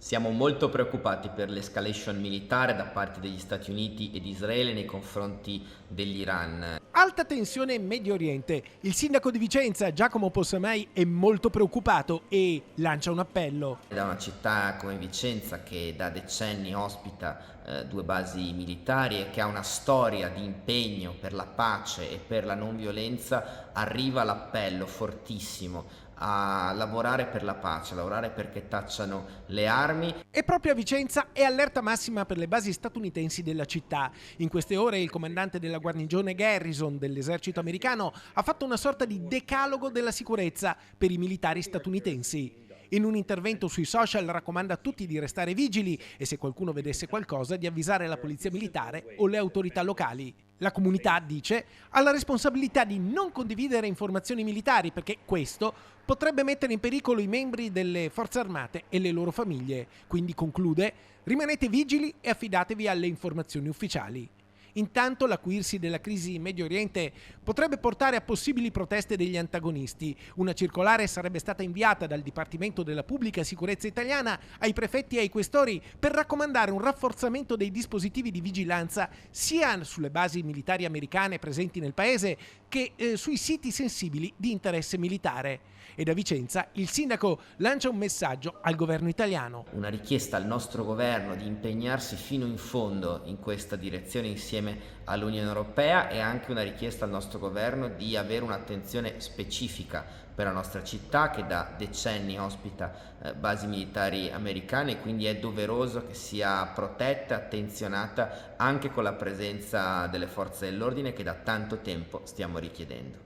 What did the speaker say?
Siamo molto preoccupati per l'escalation militare da parte degli Stati Uniti e di Israele nei confronti dell'Iran. Alta tensione in Medio Oriente. Il sindaco di Vicenza, Giacomo Possamai, è molto preoccupato e lancia un appello. Da una città come Vicenza, che da decenni ospita due basi militari e che ha una storia di impegno per la pace e per la non violenza, arriva l'appello fortissimo a lavorare per la pace, a lavorare perché tacciano le armi. E proprio a Vicenza è allerta massima per le basi statunitensi della città. In queste ore il comandante della guarnigione Garrison dell'esercito americano ha fatto una sorta di decalogo della sicurezza per i militari statunitensi. In un intervento sui social raccomanda a tutti di restare vigili e, se qualcuno vedesse qualcosa, di avvisare la polizia militare o le autorità locali. La comunità, dice, ha la responsabilità di non condividere informazioni militari perché questo potrebbe mettere in pericolo i membri delle forze armate e le loro famiglie. Quindi, conclude, rimanete vigili e affidatevi alle informazioni ufficiali. Intanto l'acuirsi della crisi in Medio Oriente potrebbe portare a possibili proteste degli antagonisti. Una circolare sarebbe stata inviata dal Dipartimento della Pubblica Sicurezza italiana ai prefetti e ai questori per raccomandare un rafforzamento dei dispositivi di vigilanza sia sulle basi militari americane presenti nel paese che sui siti sensibili di interesse militare. E da Vicenza il sindaco lancia un messaggio al governo italiano. Una richiesta al nostro governo di impegnarsi fino in fondo in questa direzione insieme all'Unione Europea, e anche una richiesta al nostro governo di avere un'attenzione specifica per la nostra città, che da decenni ospita basi militari americane, e quindi è doveroso che sia protetta e attenzionata anche con la presenza delle forze dell'ordine che da tanto tempo stiamo richiedendo.